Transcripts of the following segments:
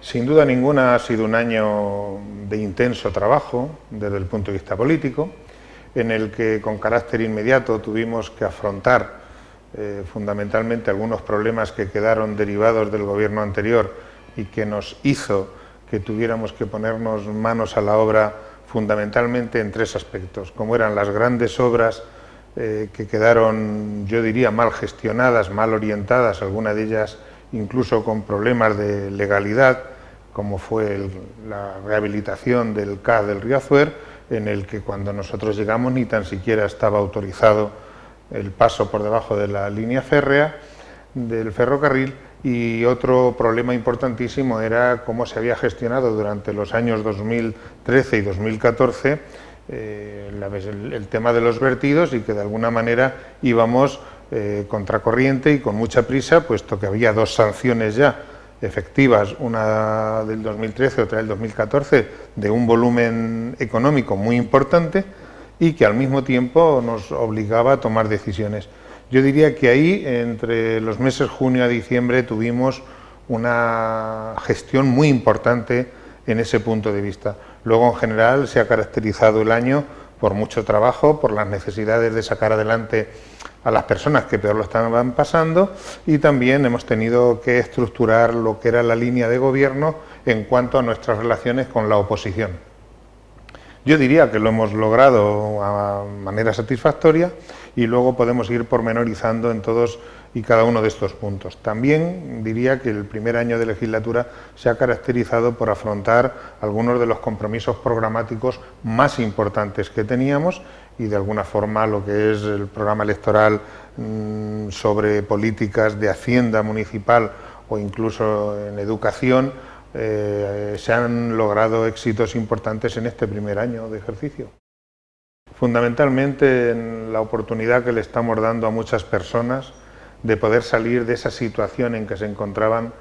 Sin duda ninguna ha sido un año de intenso trabajo desde el punto de vista político, en el que con carácter inmediato tuvimos que afrontar fundamentalmente algunos problemas que quedaron derivados del gobierno anterior y que nos hizo que tuviéramos que ponernos manos a la obra fundamentalmente en tres aspectos, como eran las grandes obras que quedaron, yo diría, mal gestionadas, mal orientadas, algunas de ellas incluso con problemas de legalidad, como fue la rehabilitación del CAS del Río Azuer, en el que cuando nosotros llegamos ni tan siquiera estaba autorizado el paso por debajo de la línea férrea del ferrocarril, y otro problema importantísimo era cómo se había gestionado durante los años 2013 y 2014 el tema de los vertidos, y que de alguna manera íbamos contracorriente y con mucha prisa, puesto que había dos sanciones ya efectivas, una del 2013, otra del 2014, de un volumen económico muy importante y que al mismo tiempo nos obligaba a tomar decisiones. Yo diría que ahí, entre los meses junio a diciembre, tuvimos una gestión muy importante en ese punto de vista. Luego, en general, se ha caracterizado el año por mucho trabajo, por las necesidades de sacar adelante a las personas que peor lo estaban pasando, y también hemos tenido que estructurar lo que era la línea de gobierno en cuanto a nuestras relaciones con la oposición. Yo diría que lo hemos logrado a manera satisfactoria y luego podemos ir pormenorizando en todos y cada uno de estos puntos. También diría que el primer año de legislatura se ha caracterizado por afrontar algunos de los compromisos programáticos más importantes que teníamos, y de alguna forma lo que es el programa electoral sobre políticas de hacienda municipal o incluso en educación, se han logrado éxitos importantes en este primer año de ejercicio. Fundamentalmente en la oportunidad que le estamos dando a muchas personas de poder salir de esa situación en que se encontraban.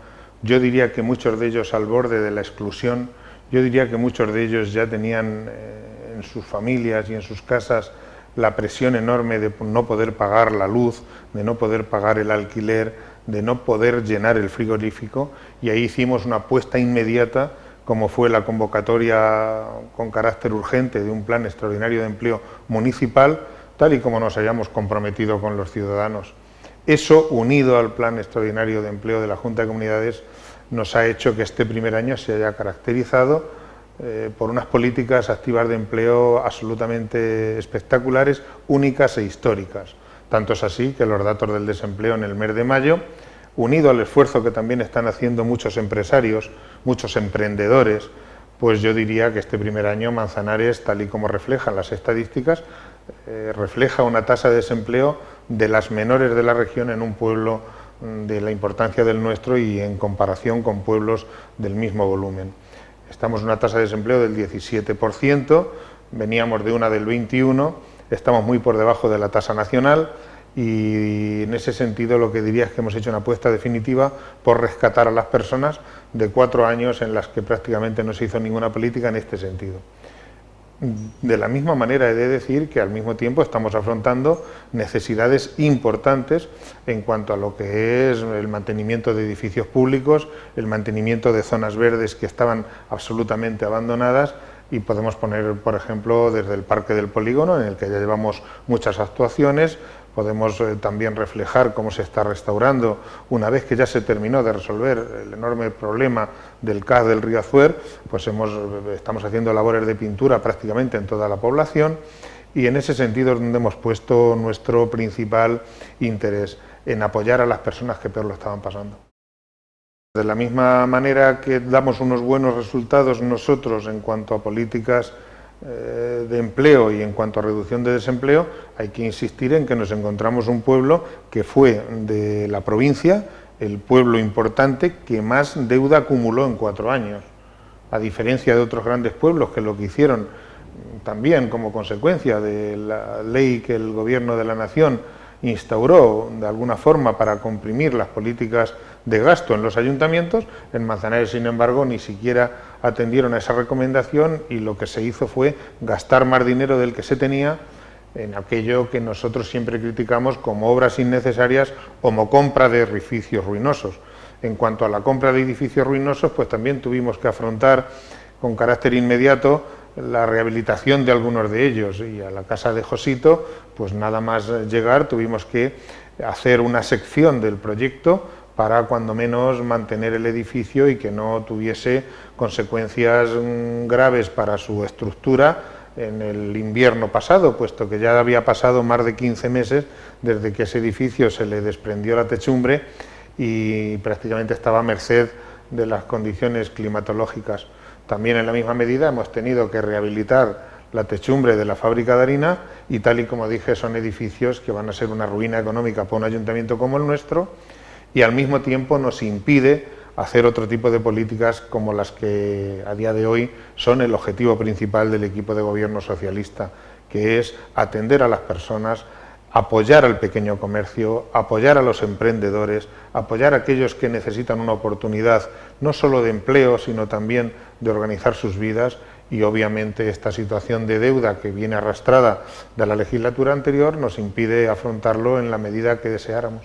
Yo diría que muchos de ellos al borde de la exclusión, yo diría que muchos de ellos ya tenían en sus familias y en sus casas la presión enorme de no poder pagar la luz, de no poder pagar el alquiler, de no poder llenar el frigorífico, y ahí hicimos una apuesta inmediata, como fue la convocatoria con carácter urgente de un plan extraordinario de empleo municipal, tal y como nos hayamos comprometido con los ciudadanos. Eso, unido al plan extraordinario de empleo de la Junta de Comunidades, nos ha hecho que este primer año se haya caracterizado por unas políticas activas de empleo absolutamente espectaculares, únicas e históricas. Tanto es así que los datos del desempleo en el mes de mayo, unido al esfuerzo que también están haciendo muchos empresarios, muchos emprendedores, pues yo diría que este primer año Manzanares, tal y como reflejan las estadísticas, refleja una tasa de desempleo de las menores de la región en un pueblo de la importancia del nuestro y en comparación con pueblos del mismo volumen. Estamos en una tasa de desempleo del 17%, veníamos de una del 21%, estamos muy por debajo de la tasa nacional, y en ese sentido lo que diría es que hemos hecho una apuesta definitiva por rescatar a las personas de 4 años en las que prácticamente no se hizo ninguna política en este sentido. De la misma manera he de decir que al mismo tiempo estamos afrontando necesidades importantes en cuanto a lo que es el mantenimiento de edificios públicos, el mantenimiento de zonas verdes que estaban absolutamente abandonadas, y podemos poner, por ejemplo, desde el Parque del Polígono, en el que ya llevamos muchas actuaciones. Podemos también reflejar cómo se está restaurando, una vez que ya se terminó de resolver el enorme problema del CAS del Río Azuer, pues estamos haciendo labores de pintura prácticamente en toda la población, y en ese sentido es donde hemos puesto nuestro principal interés, en apoyar a las personas que peor lo estaban pasando. De la misma manera que damos unos buenos resultados nosotros en cuanto a políticas de empleo y en cuanto a reducción de desempleo, hay que insistir en que nos encontramos un pueblo que fue de la provincia el pueblo importante que más deuda acumuló en 4 años, a diferencia de otros grandes pueblos que lo que hicieron también como consecuencia de la ley que el Gobierno de la Nación instauró de alguna forma para comprimir las políticas de gasto en los ayuntamientos. En Manzanares, sin embargo, ni siquiera atendieron a esa recomendación, y lo que se hizo fue gastar más dinero del que se tenía en aquello que nosotros siempre criticamos como obras innecesarias o como compra de edificios ruinosos. En cuanto a la compra de edificios ruinosos, pues también tuvimos que afrontar con carácter inmediato la rehabilitación de algunos de ellos, y a la casa de Josito, pues nada más llegar tuvimos que hacer una sección del proyecto para cuando menos mantener el edificio y que no tuviese consecuencias graves para su estructura en el invierno pasado, puesto que ya había pasado más de 15 meses desde que ese edificio se le desprendió la techumbre y prácticamente estaba a merced de las condiciones climatológicas. También en la misma medida hemos tenido que rehabilitar la techumbre de la fábrica de harina y, tal y como dije, son edificios que van a ser una ruina económica para un ayuntamiento como el nuestro, y al mismo tiempo nos impide hacer otro tipo de políticas como las que a día de hoy son el objetivo principal del equipo de gobierno socialista, que es atender a las personas, apoyar al pequeño comercio, apoyar a los emprendedores, apoyar a aquellos que necesitan una oportunidad no solo de empleo, sino también de organizar sus vidas. Y obviamente esta situación de deuda que viene arrastrada de la legislatura anterior nos impide afrontarlo en la medida que deseáramos.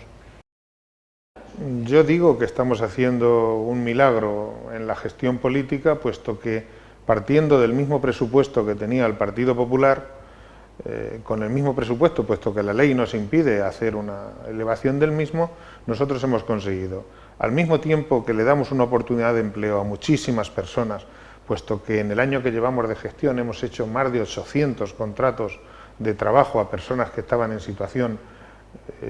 Yo digo que estamos haciendo un milagro en la gestión política, puesto que partiendo del mismo presupuesto que tenía el Partido Popular, con el mismo presupuesto, puesto que la ley nos impide hacer una elevación del mismo, nosotros hemos conseguido, al mismo tiempo que le damos una oportunidad de empleo a muchísimas personas, puesto que en el año que llevamos de gestión hemos hecho más de 800 contratos de trabajo a personas que estaban en situación,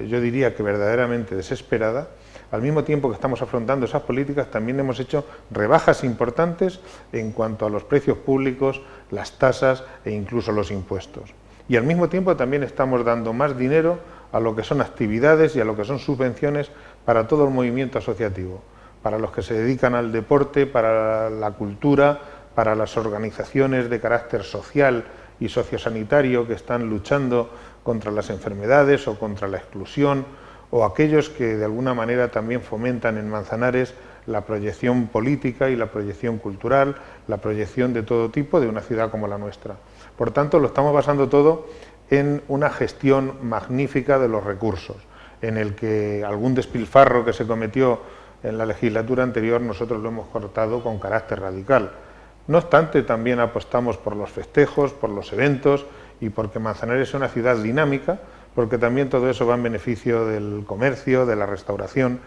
yo diría que verdaderamente desesperada. Al mismo tiempo que estamos afrontando esas políticas, también hemos hecho rebajas importantes en cuanto a los precios públicos, las tasas e incluso los impuestos. Y al mismo tiempo también estamos dando más dinero a lo que son actividades y a lo que son subvenciones para todo el movimiento asociativo, para los que se dedican al deporte, para la cultura, para las organizaciones de carácter social y sociosanitario que están luchando contra las enfermedades o contra la exclusión, o aquellos que de alguna manera también fomentan en Manzanares la proyección política y la proyección cultural, la proyección de todo tipo de una ciudad como la nuestra. Por tanto, lo estamos basando todo en una gestión magnífica de los recursos, en el que algún despilfarro que se cometió en la legislatura anterior nosotros lo hemos cortado con carácter radical. No obstante, también apostamos por los festejos, por los eventos y porque Manzanares es una ciudad dinámica, porque también todo eso va en beneficio del comercio, de la restauración,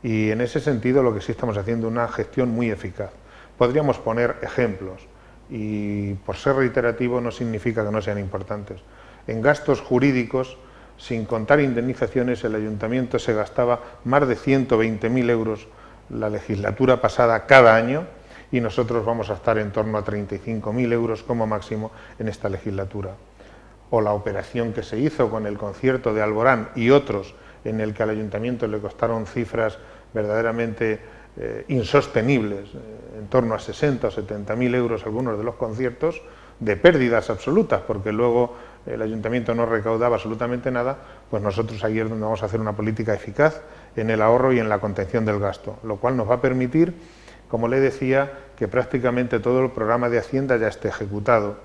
y en ese sentido lo que sí estamos haciendo es una gestión muy eficaz. Podríamos poner ejemplos, y por ser reiterativo no significa que no sean importantes. En gastos jurídicos, sin contar indemnizaciones, el ayuntamiento se gastaba más de 120.000 euros la legislatura pasada cada año, y nosotros vamos a estar en torno a 35.000 euros como máximo en esta legislatura. O la operación que se hizo con el concierto de Alborán y otros, en el que al ayuntamiento le costaron cifras verdaderamente insostenibles, en torno a 60 o 70.000 euros algunos de los conciertos, de pérdidas absolutas, porque luego el ayuntamiento no recaudaba absolutamente nada. Pues nosotros ahí es donde vamos a hacer una política eficaz en el ahorro y en la contención del gasto, lo cual nos va a permitir, como le decía, que prácticamente todo el programa de Hacienda ya esté ejecutado.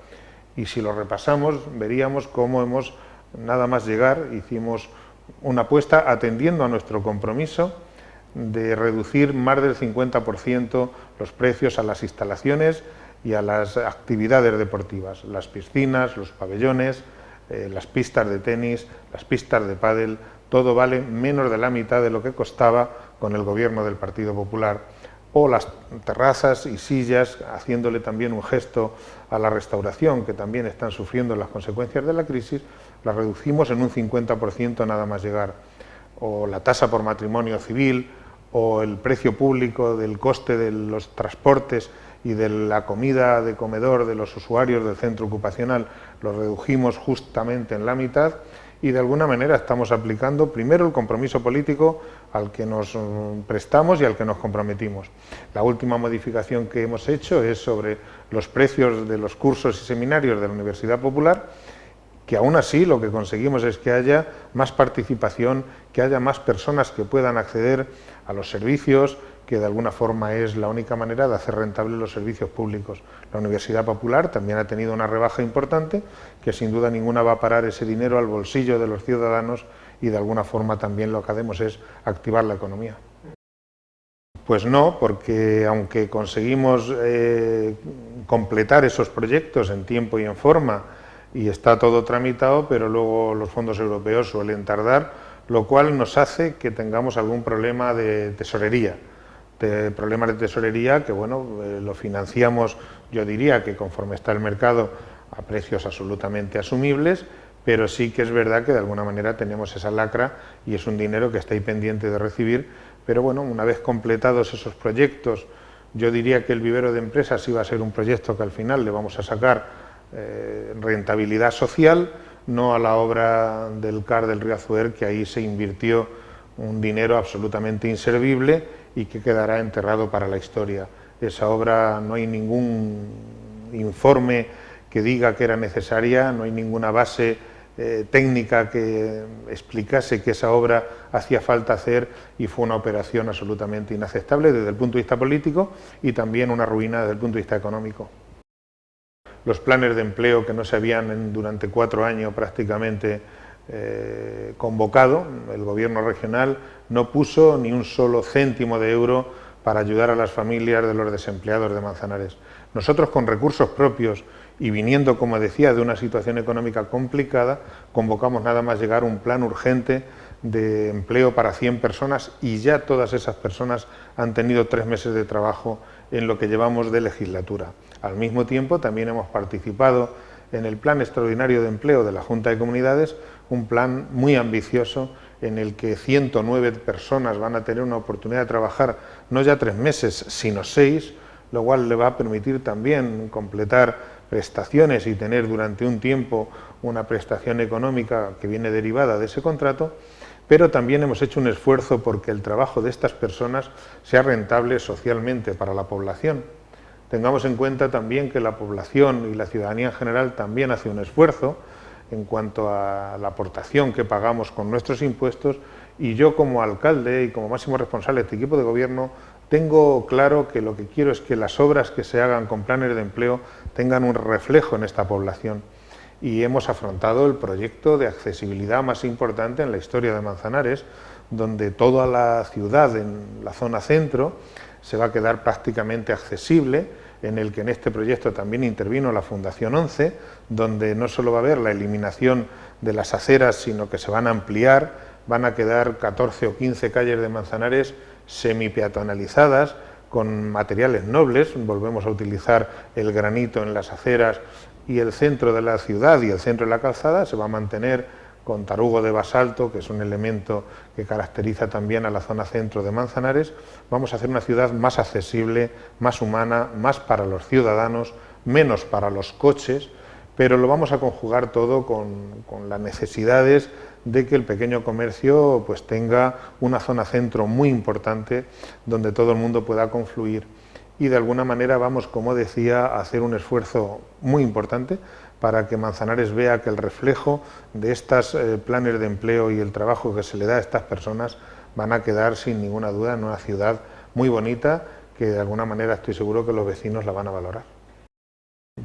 Y si lo repasamos, veríamos cómo hemos, nada más llegar, hicimos una apuesta atendiendo a nuestro compromiso de reducir más del 50% los precios a las instalaciones y a las actividades deportivas, las piscinas, los pabellones, las pistas de tenis, las pistas de pádel, todo vale menos de la mitad de lo que costaba con el gobierno del Partido Popular. O las terrazas y sillas, haciéndole también un gesto a la restauración, que también están sufriendo las consecuencias de la crisis, las reducimos en un 50% nada más llegar. O la tasa por matrimonio civil, o el precio público del coste de los transportes y de la comida de comedor de los usuarios del centro ocupacional, lo redujimos justamente en la mitad. Y de alguna manera estamos aplicando primero el compromiso político al que nos prestamos y al que nos comprometimos. La última modificación que hemos hecho es sobre los precios de los cursos y seminarios de la Universidad Popular, que aún así lo que conseguimos es que haya más participación, que haya más personas que puedan acceder a los servicios, que de alguna forma es la única manera de hacer rentables los servicios públicos. La Universidad Popular también ha tenido una rebaja importante, que sin duda ninguna va a parar ese dinero al bolsillo de los ciudadanos, y de alguna forma también lo que hacemos es activar la economía. Pues no, porque aunque conseguimos completar esos proyectos en tiempo y en forma y está todo tramitado, pero luego los fondos europeos suelen tardar, lo cual nos hace que tengamos algún problema de tesorería. Problemas de tesorería que, bueno, lo financiamos, yo diría que conforme está el mercado, a precios absolutamente asumibles, pero sí que es verdad que de alguna manera tenemos esa lacra y es un dinero que está ahí pendiente de recibir. Pero bueno, una vez completados esos proyectos, yo diría que el vivero de empresas iba a ser un proyecto que al final le vamos a sacar rentabilidad social, no a la obra del CAR del Río Azuer, que ahí se invirtió un dinero absolutamente inservible y que quedará enterrado para la historia. Esa obra no hay ningún informe que diga que era necesaria, no hay ninguna base técnica que explicase que esa obra hacía falta hacer y fue una operación absolutamente inaceptable desde el punto de vista político y también una ruina desde el punto de vista económico. Los planes de empleo que no se habían durante 4 años prácticamente convocado, el gobierno regional no puso ni un solo céntimo de euro para ayudar a las familias de los desempleados de Manzanares. Nosotros, con recursos propios y viniendo, como decía, de una situación económica complicada, convocamos nada más llegar un plan urgente de empleo para 100 personas y ya todas esas personas han tenido 3 meses de trabajo en lo que llevamos de legislatura. Al mismo tiempo, también hemos participado en el Plan Extraordinario de Empleo de la Junta de Comunidades, un plan muy ambicioso en el que 109 personas van a tener una oportunidad de trabajar no ya 3 meses, sino 6, lo cual le va a permitir también completar prestaciones y tener durante un tiempo una prestación económica que viene derivada de ese contrato, pero también hemos hecho un esfuerzo porque el trabajo de estas personas sea rentable socialmente para la población. Tengamos en cuenta también que la población y la ciudadanía en general también hace un esfuerzo en cuanto a la aportación que pagamos con nuestros impuestos, y yo, como alcalde y como máximo responsable de este equipo de gobierno, tengo claro que lo que quiero es que las obras que se hagan con planes de empleo tengan un reflejo en esta población. Y hemos afrontado el proyecto de accesibilidad más importante en la historia de Manzanares, donde toda la ciudad, en la zona centro, se va a quedar prácticamente accesible, en el que en este proyecto también intervino la Fundación 11, donde no solo va a haber la eliminación de las aceras, sino que se van a ampliar, van a quedar 14 o 15 calles de Manzanares semipeatonalizadas, con materiales nobles. Volvemos a utilizar el granito en las aceras, y el centro de la ciudad y el centro de la calzada se va a mantener con tarugo de basalto, que es un elemento que caracteriza también a la zona centro de Manzanares. Vamos a hacer una ciudad más accesible, más humana, más para los ciudadanos, menos para los coches, pero lo vamos a conjugar todo con las necesidades de que el pequeño comercio pues tenga una zona centro muy importante donde todo el mundo pueda confluir. Y de alguna manera vamos, como decía, a hacer un esfuerzo muy importante para que Manzanares vea que el reflejo de estos planes de empleo y el trabajo que se le da a estas personas van a quedar sin ninguna duda en una ciudad muy bonita, que de alguna manera estoy seguro que los vecinos la van a valorar.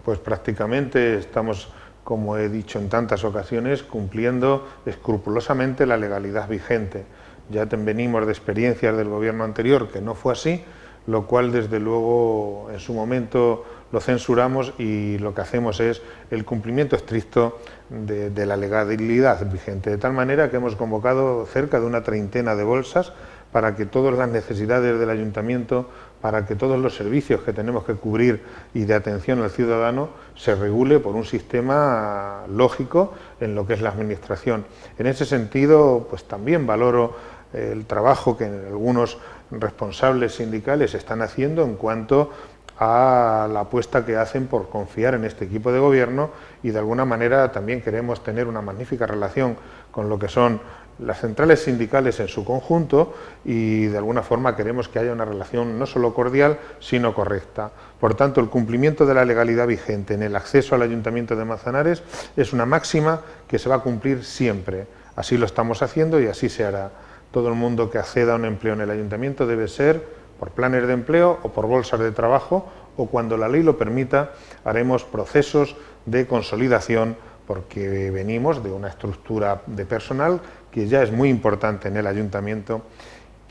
Pues prácticamente estamos, como he dicho en tantas ocasiones, cumpliendo escrupulosamente la legalidad vigente. Ya venimos de experiencias del gobierno anterior que no fue así, lo cual desde luego en su momento lo censuramos, y lo que hacemos es el cumplimiento estricto de la legalidad vigente, de tal manera que hemos convocado cerca de una treintena de bolsas para que todas las necesidades del ayuntamiento, para que todos los servicios que tenemos que cubrir y de atención al ciudadano se regule por un sistema lógico en lo que es la administración. En ese sentido, pues también valoro el trabajo que algunos responsables sindicales están haciendo en cuanto a la apuesta que hacen por confiar en este equipo de gobierno, y de alguna manera también queremos tener una magnífica relación con lo que son las centrales sindicales en su conjunto, y de alguna forma queremos que haya una relación no solo cordial, sino correcta. Por tanto, el cumplimiento de la legalidad vigente en el acceso al Ayuntamiento de Manzanares es una máxima que se va a cumplir siempre. Así lo estamos haciendo y así se hará. Todo el mundo que acceda a un empleo en el Ayuntamiento debe ser por planes de empleo o por bolsas de trabajo, o cuando la ley lo permita haremos procesos de consolidación, porque venimos de una estructura de personal que ya es muy importante en el Ayuntamiento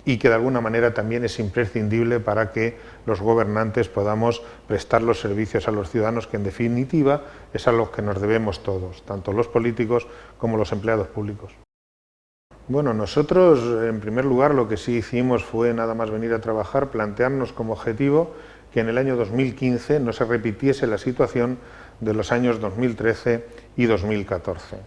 y que de alguna manera también es imprescindible para que los gobernantes podamos prestar los servicios a los ciudadanos, que en definitiva es a los que nos debemos todos, tanto los políticos como los empleados públicos. Bueno, nosotros en primer lugar lo que sí hicimos fue nada más venir a trabajar, plantearnos como objetivo que en el año 2015 no se repitiese la situación de los años 2013 y 2014.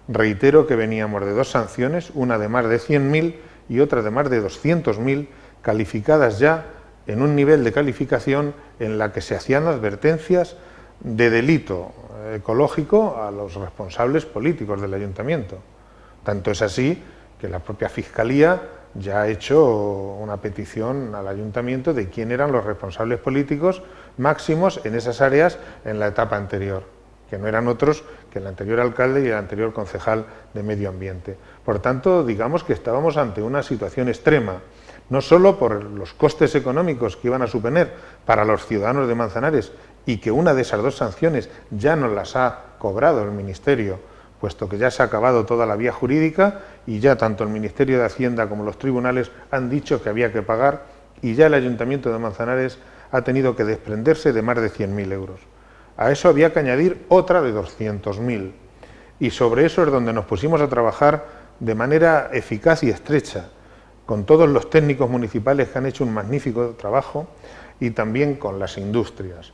Reitero que veníamos de dos sanciones, una de más de 100.000 y otra de más de 200.000, calificadas ya en un nivel de calificación en la que se hacían advertencias de delito ecológico a los responsables políticos del ayuntamiento. Tanto es así que la propia Fiscalía ya ha hecho una petición al ayuntamiento de quién eran los responsables políticos máximos en esas áreas en la etapa anterior, que no eran otros que el anterior alcalde y el anterior concejal de Medio Ambiente. Por tanto, digamos que estábamos ante una situación extrema, no solo por los costes económicos que iban a suponer para los ciudadanos de Manzanares, y que una de esas dos sanciones ya nos las ha cobrado el Ministerio, puesto que ya se ha acabado toda la vía jurídica y ya tanto el Ministerio de Hacienda como los tribunales han dicho que había que pagar, y ya el Ayuntamiento de Manzanares ha tenido que desprenderse de más de 100.000 euros. A eso había que añadir otra de 200.000, y sobre eso es donde nos pusimos a trabajar de manera eficaz y estrecha, con todos los técnicos municipales que han hecho un magnífico trabajo, y también con las industrias.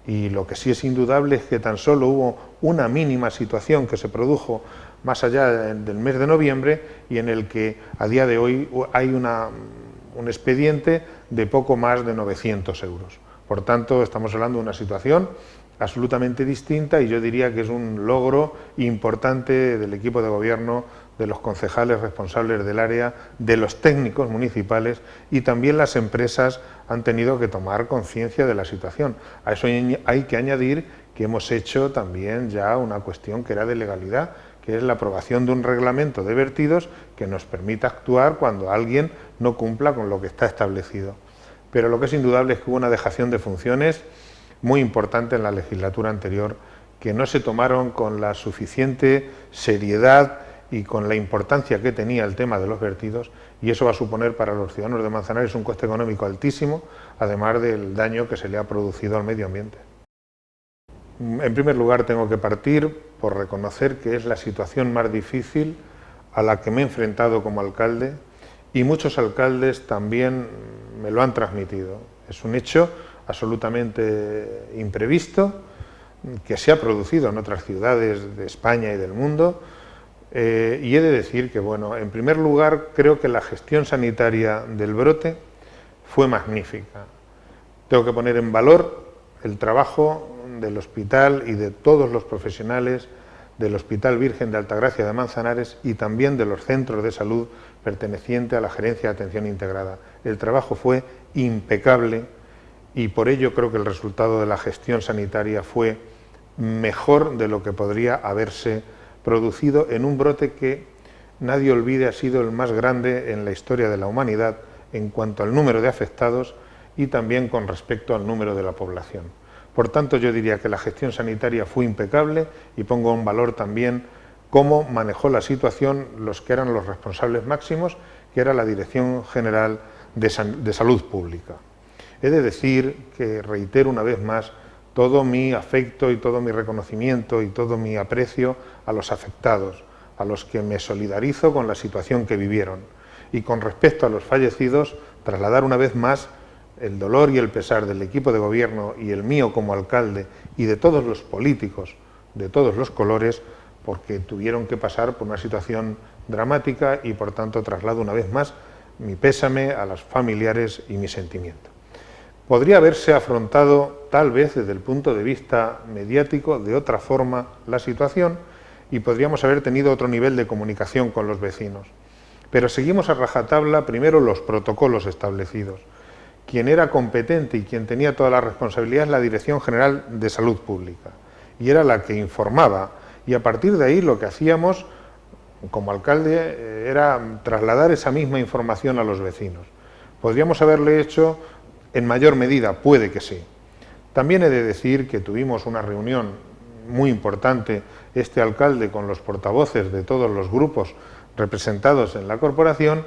Y lo que sí es indudable es que tan solo hubo una mínima situación que se produjo más allá del mes de noviembre, y en el que a día de hoy hay un expediente de poco más de 900 euros. Por tanto, estamos hablando de una situación absolutamente distinta, y yo diría que es un logro importante del equipo de gobierno, de los concejales responsables del área, de los técnicos municipales, y también las empresas han tenido que tomar conciencia de la situación. A eso hay que añadir que hemos hecho también ya una cuestión que era de legalidad, que es la aprobación de un reglamento de vertidos que nos permita actuar cuando alguien no cumpla con lo que está establecido. Pero lo que es indudable es que hubo una dejación de funciones muy importante en la legislatura anterior, que no se tomaron con la suficiente seriedad y con la importancia que tenía el tema de los vertidos, y eso va a suponer para los ciudadanos de Manzanares un coste económico altísimo, además del daño que se le ha producido al medio ambiente. En primer lugar, tengo que partir por reconocer que es la situación más difícil a la que me he enfrentado como alcalde, y muchos alcaldes también me lo han transmitido. Es un hecho absolutamente imprevisto, que se ha producido en otras ciudades de España y del mundo, y he de decir que, bueno, en primer lugar, creo que la gestión sanitaria del brote fue magnífica. Tengo que poner en valor el trabajo del hospital y de todos los profesionales del Hospital Virgen de Altagracia de Manzanares, y también de los centros de salud pertenecientes a la Gerencia de Atención Integrada. El trabajo fue impecable, y por ello creo que el resultado de la gestión sanitaria fue mejor de lo que podría haberse producido en un brote que, nadie olvide, ha sido el más grande en la historia de la humanidad en cuanto al número de afectados y también con respecto al número de la población. Por tanto, yo diría que la gestión sanitaria fue impecable, y pongo en valor también cómo manejó la situación los que eran los responsables máximos, que era la Dirección General de Salud Pública. He de decir que reitero una vez más todo mi afecto y todo mi reconocimiento y todo mi aprecio a los afectados, a los que me solidarizo con la situación que vivieron. Y con respecto a los fallecidos, trasladar una vez más el dolor y el pesar del equipo de gobierno y el mío como alcalde y de todos los políticos de todos los colores, porque tuvieron que pasar por una situación dramática, y por tanto traslado una vez más mi pésame a los familiares y mi sentimiento. Podría haberse afrontado tal vez desde el punto de vista mediático de otra forma la situación, y podríamos haber tenido otro nivel de comunicación con los vecinos. Pero seguimos a rajatabla primero los protocolos establecidos. Quien era competente y quien tenía toda la responsabilidad es la Dirección General de Salud Pública, y era la que informaba, y a partir de ahí lo que hacíamos como alcalde era trasladar esa misma información a los vecinos. ¿Podríamos haberle hecho en mayor medida? Puede que sí. También he de decir que tuvimos una reunión muy importante este alcalde con los portavoces de todos los grupos representados en la corporación,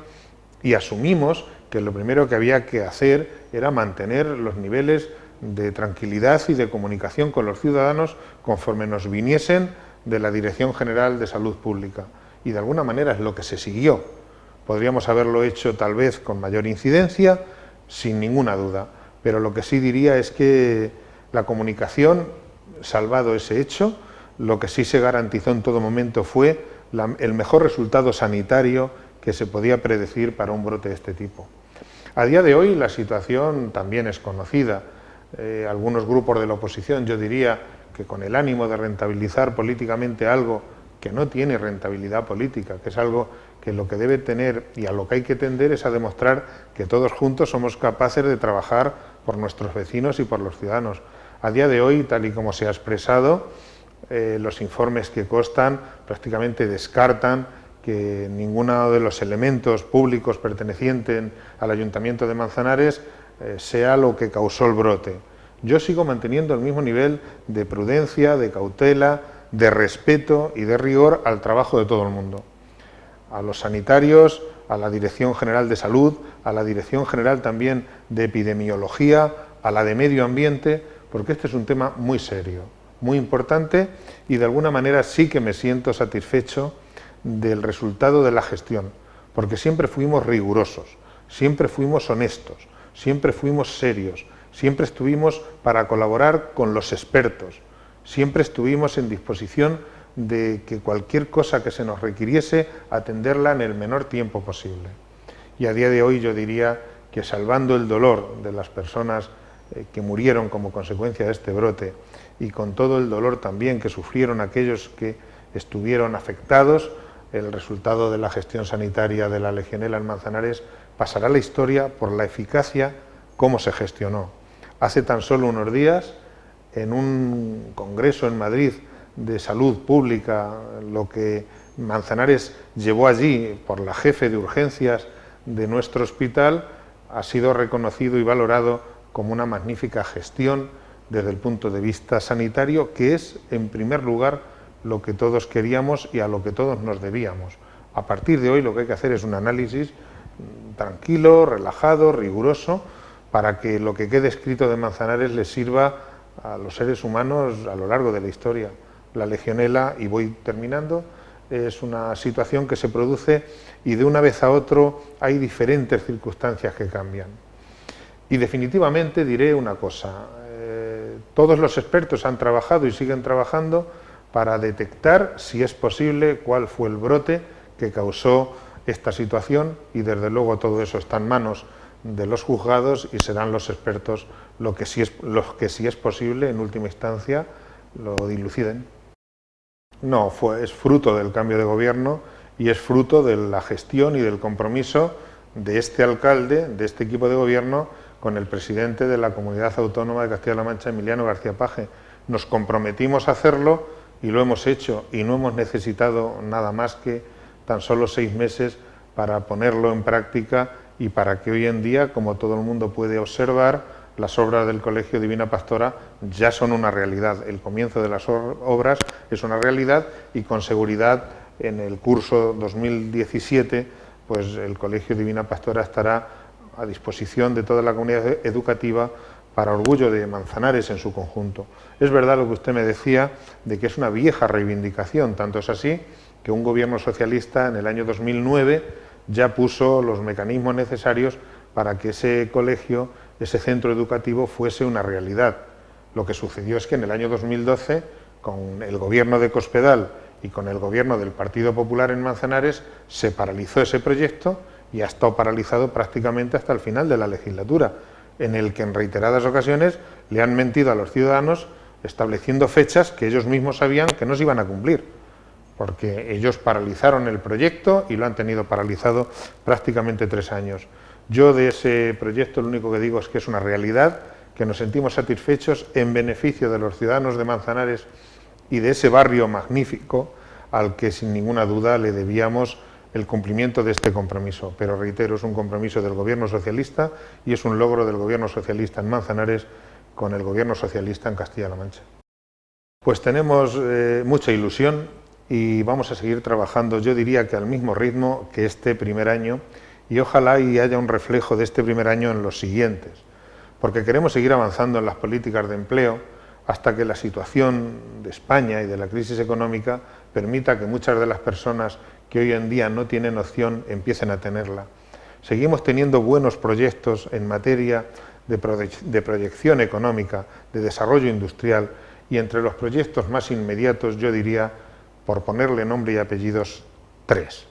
y asumimos que lo primero que había que hacer era mantener los niveles de tranquilidad y de comunicación con los ciudadanos conforme nos viniesen de la Dirección General de Salud Pública. Y de alguna manera es lo que se siguió. Podríamos haberlo hecho tal vez con mayor incidencia, sin ninguna duda, pero lo que sí diría es que la comunicación, salvado ese hecho, lo que sí se garantizó en todo momento fue el mejor resultado sanitario que se podía predecir para un brote de este tipo. A día de hoy la situación también es conocida. Algunos grupos de la oposición, yo diría que con el ánimo de rentabilizar políticamente algo que no tiene rentabilidad política, que es algo que lo que debe tener y a lo que hay que tender es a demostrar que todos juntos somos capaces de trabajar por nuestros vecinos y por los ciudadanos. A día de hoy, tal y como se ha expresado, los informes que constan prácticamente descartan que ninguno de los elementos públicos pertenecientes al Ayuntamiento de Manzanares sea lo que causó el brote. Yo sigo manteniendo el mismo nivel de prudencia, de cautela, de respeto y de rigor al trabajo de todo el mundo. A los sanitarios, a la Dirección General de Salud, a la Dirección General también de Epidemiología, a la de Medio Ambiente, porque este es un tema muy serio, muy importante y de alguna manera sí que me siento satisfecho del resultado de la gestión, porque siempre fuimos rigurosos, siempre fuimos honestos, siempre fuimos serios, siempre estuvimos para colaborar con los expertos, siempre estuvimos en disposición de que cualquier cosa que se nos requiriese atenderla en el menor tiempo posible. Y a día de hoy yo diría que salvando el dolor de las personas que murieron como consecuencia de este brote y con todo el dolor también que sufrieron aquellos que estuvieron afectados, el resultado de la gestión sanitaria de la Legionela en Manzanares pasará a la historia por la eficacia cómo se gestionó. Hace tan solo unos días, en un congreso en Madrid de salud pública, lo que Manzanares llevó allí por la jefe de urgencias de nuestro hospital, ha sido reconocido y valorado como una magnífica gestión desde el punto de vista sanitario, que es, en primer lugar, lo que todos queríamos y a lo que todos nos debíamos. A partir de hoy lo que hay que hacer es un análisis tranquilo, relajado, riguroso, para que lo que quede escrito de Manzanares les sirva a los seres humanos a lo largo de la historia. La Legionela, y voy terminando, es una situación que se produce y de una vez a otro hay diferentes circunstancias que cambian. Y definitivamente diré una cosa, todos los expertos han trabajado y siguen trabajando para detectar, si es posible, cuál fue el brote que causó esta situación y desde luego todo eso está en manos de los juzgados y serán los expertos los que si es posible, en última instancia, lo diluciden. No, es fruto del cambio de gobierno y es fruto de la gestión y del compromiso de este alcalde, de este equipo de gobierno, con el presidente de la Comunidad Autónoma de Castilla-La Mancha, Emiliano García Paje. Nos comprometimos a hacerlo y lo hemos hecho y no hemos necesitado nada más que tan solo 6 meses para ponerlo en práctica y para que hoy en día, como todo el mundo puede observar, las obras del Colegio Divina Pastora ya son una realidad. El comienzo de las obras es una realidad y con seguridad en el curso 2017 pues el Colegio Divina Pastora estará a disposición de toda la comunidad educativa para orgullo de Manzanares en su conjunto. Es verdad lo que usted me decía de que es una vieja reivindicación, tanto es así que un gobierno socialista en el año 2009 ya puso los mecanismos necesarios para que ese colegio, ese centro educativo fuese una realidad. Lo que sucedió es que en el año 2012, con el gobierno de Cospedal y con el gobierno del Partido Popular en Manzanares, se paralizó ese proyecto y ha estado paralizado prácticamente hasta el final de la legislatura, en el que en reiteradas ocasiones le han mentido a los ciudadanos estableciendo fechas que ellos mismos sabían que no se iban a cumplir, porque ellos paralizaron el proyecto y lo han tenido paralizado prácticamente 3 años. Yo de ese proyecto lo único que digo es que es una realidad, que nos sentimos satisfechos en beneficio de los ciudadanos de Manzanares y de ese barrio magnífico al que sin ninguna duda le debíamos el cumplimiento de este compromiso. Pero reitero, es un compromiso del gobierno socialista y es un logro del gobierno socialista en Manzanares con el gobierno socialista en Castilla-La Mancha. Pues tenemos mucha ilusión y vamos a seguir trabajando, yo diría que al mismo ritmo que este primer año, y ojalá y haya un reflejo de este primer año en los siguientes, porque queremos seguir avanzando en las políticas de empleo hasta que la situación de España y de la crisis económica permita que muchas de las personas que hoy en día no tienen opción empiecen a tenerla. Seguimos teniendo buenos proyectos en materia de proyección económica, de desarrollo industrial, y entre los proyectos más inmediatos yo diría, por ponerle nombre y apellidos, 3.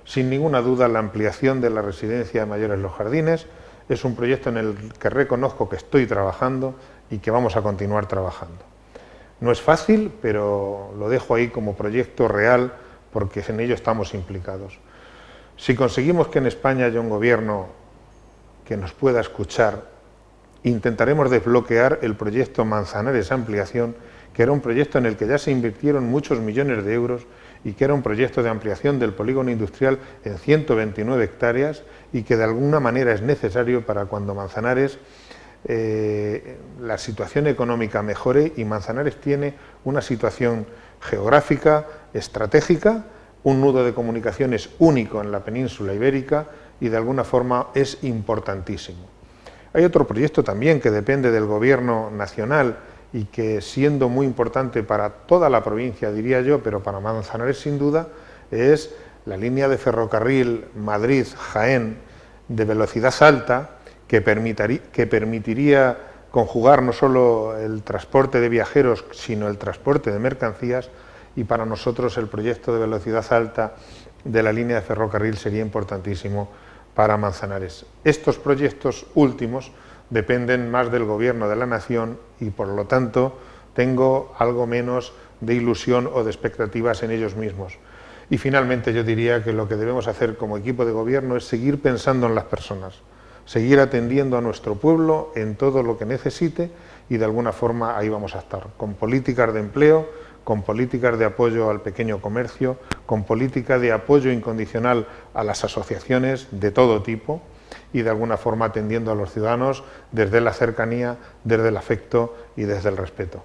Sin ninguna duda, la ampliación de la residencia de mayores Los Jardines es un proyecto en el que reconozco que estoy trabajando y que vamos a continuar trabajando. No es fácil, pero lo dejo ahí como proyecto real porque en ello estamos implicados. Si conseguimos que en España haya un gobierno que nos pueda escuchar, intentaremos desbloquear el proyecto Manzanares Ampliación, que era un proyecto en el que ya se invirtieron muchos millones de euros y que era un proyecto de ampliación del polígono industrial en 129 hectáreas y que de alguna manera es necesario para cuando Manzanares la situación económica mejore, y Manzanares tiene una situación geográfica, estratégica, un nudo de comunicaciones único en la península ibérica y de alguna forma es importantísimo. Hay otro proyecto también que depende del gobierno nacional y que, siendo muy importante para toda la provincia, diría yo, pero para Manzanares sin duda, es la línea de ferrocarril Madrid-Jaén de velocidad alta, que permitiría conjugar no solo el transporte de viajeros, sino el transporte de mercancías, y para nosotros el proyecto de velocidad alta de la línea de ferrocarril sería importantísimo para Manzanares. Estos proyectos últimos dependen más del Gobierno de la Nación y, por lo tanto, tengo algo menos de ilusión o de expectativas en ellos mismos. Y finalmente yo diría que lo que debemos hacer como equipo de gobierno es seguir pensando en las personas, seguir atendiendo a nuestro pueblo en todo lo que necesite, y de alguna forma ahí vamos a estar, con políticas de empleo, con políticas de apoyo al pequeño comercio, con política de apoyo incondicional a las asociaciones de todo tipo, y de alguna forma atendiendo a los ciudadanos desde la cercanía, desde el afecto y desde el respeto.